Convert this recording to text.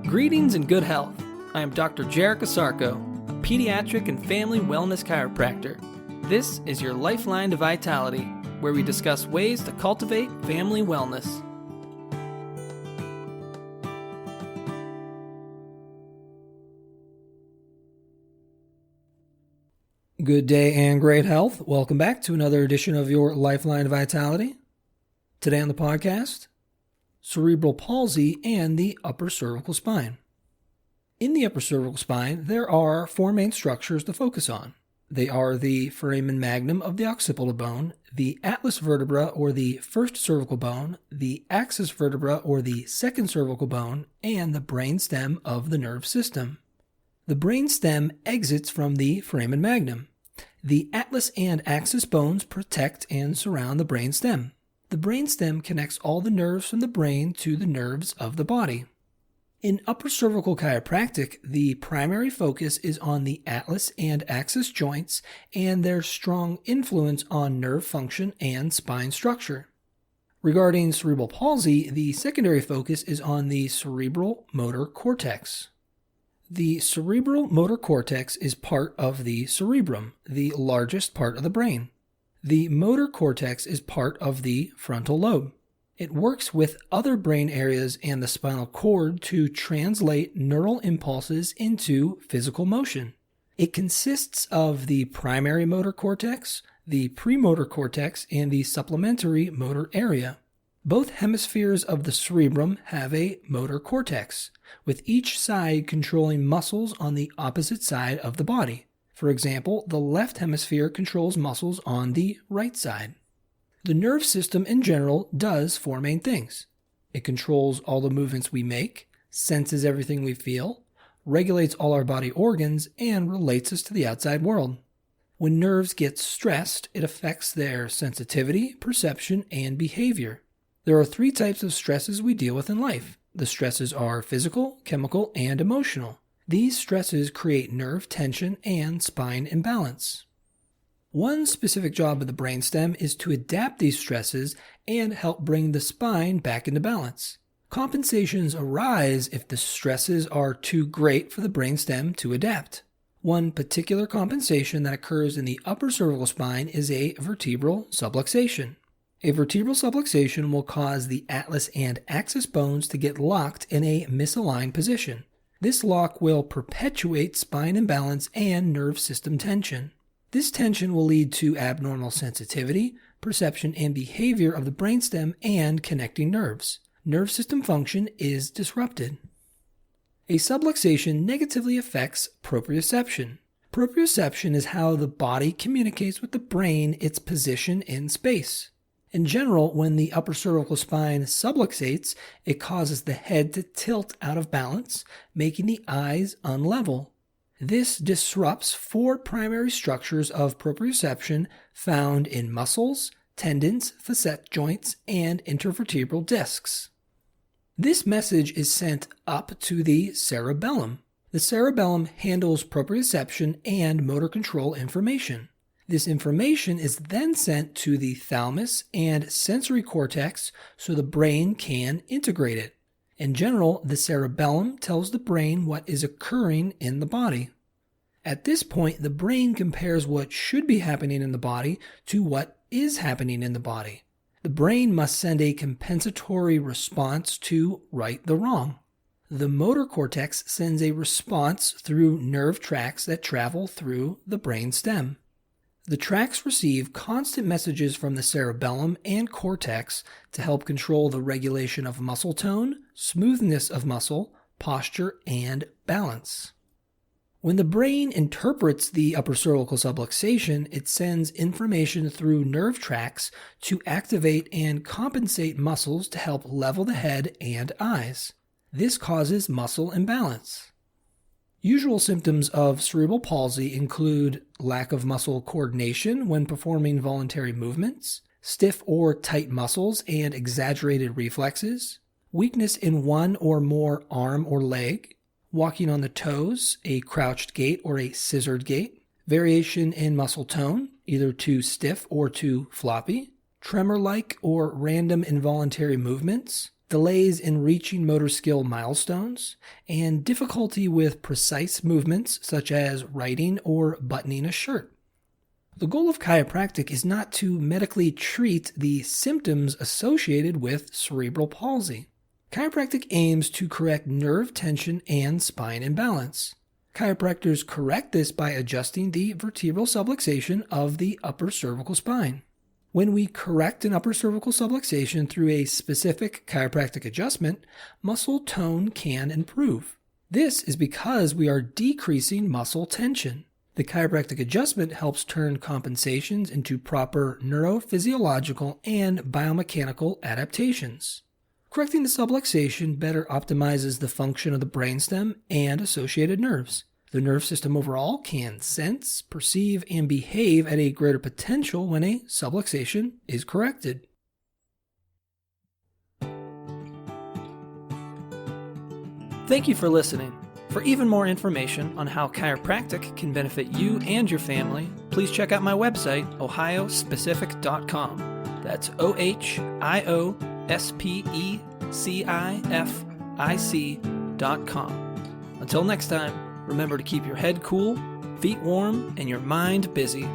Greetings and good health. I am Dr. Jarek Asarko, a pediatric and family wellness chiropractor. This is your Lifeline to Vitality, where we discuss ways to cultivate family wellness. Good day and great health. Welcome back to another edition of your Lifeline to Vitality. Today on the podcast, cerebral palsy and the upper cervical spine. In the upper cervical spine, there are four main structures to focus on. They are the foramen magnum of the occipital bone, the atlas vertebra or the first cervical bone, the axis vertebra or the second cervical bone, and the brainstem of the nerve system. The brainstem exits from the foramen magnum. The atlas and axis bones protect and surround the brainstem. The brainstem connects all the nerves from the brain to the nerves of the body. In upper cervical chiropractic, the primary focus is on the atlas and axis joints and their strong influence on nerve function and spine structure. Regarding cerebral palsy, the secondary focus is on the cerebral motor cortex. The cerebral motor cortex is part of the cerebrum, the largest part of the brain. The motor cortex is part of the frontal lobe. It works with other brain areas and the spinal cord to translate neural impulses into physical motion. It consists of the primary motor cortex, the premotor cortex, and the supplementary motor area. Both hemispheres of the cerebrum have a motor cortex, with each side controlling muscles on the opposite side of the body. For example, the left hemisphere controls muscles on the right side. The nerve system in general does four main things. It controls all the movements we make, senses everything we feel, regulates all our body organs, and relates us to the outside world. When nerves get stressed, it affects their sensitivity, perception, and behavior. There are three types of stresses we deal with in life. The stresses are physical, chemical, and emotional. These stresses create nerve tension and spine imbalance. One specific job of the brainstem is to adapt these stresses and help bring the spine back into balance. Compensations arise if the stresses are too great for the brainstem to adapt. One particular compensation that occurs in the upper cervical spine is a vertebral subluxation. A vertebral subluxation will cause the atlas and axis bones to get locked in a misaligned position. This lock will perpetuate spine imbalance and nerve system tension. This tension will lead to abnormal sensitivity, perception, and behavior of the brainstem and connecting nerves. Nerve system function is disrupted. A subluxation negatively affects proprioception. Proprioception is how the body communicates with the brain its position in space. In general, when the upper cervical spine subluxates, it causes the head to tilt out of balance, making the eyes unlevel. This disrupts four primary structures of proprioception found in muscles, tendons, facet joints, and intervertebral discs. This message is sent up to the cerebellum. The cerebellum handles proprioception and motor control information. This information is then sent to the thalamus and sensory cortex so the brain can integrate it. In general, the cerebellum tells the brain what is occurring in the body. At this point, the brain compares what should be happening in the body to what is happening in the body. The brain must send a compensatory response to right the wrong. The motor cortex sends a response through nerve tracts that travel through the brain stem. The tracts receive constant messages from the cerebellum and cortex to help control the regulation of muscle tone, smoothness of muscle, posture, and balance. When the brain interprets the upper cervical subluxation, it sends information through nerve tracts to activate and compensate muscles to help level the head and eyes. This causes muscle imbalance. Usual symptoms of cerebral palsy include lack of muscle coordination when performing voluntary movements, stiff or tight muscles and exaggerated reflexes, weakness in one or more arm or leg, walking on the toes, a crouched gait or a scissored gait, variation in muscle tone, either too stiff or too floppy, tremor-like or random involuntary movements, delays in reaching motor skill milestones, and difficulty with precise movements such as writing or buttoning a shirt. The goal of chiropractic is not to medically treat the symptoms associated with cerebral palsy. Chiropractic aims to correct nerve tension and spine imbalance. Chiropractors correct this by adjusting the vertebral subluxation of the upper cervical spine. When we correct an upper cervical subluxation through a specific chiropractic adjustment, muscle tone can improve. This is because we are decreasing muscle tension. The chiropractic adjustment helps turn compensations into proper neurophysiological and biomechanical adaptations. Correcting the subluxation better optimizes the function of the brainstem and associated nerves. The nerve system overall can sense, perceive, and behave at a greater potential when a subluxation is corrected. Thank you for listening. For even more information on how chiropractic can benefit you and your family, please check out my website, ohiospecific.com. That's ohiospecific.com. Until next time, remember to keep your head cool, feet warm, and your mind busy.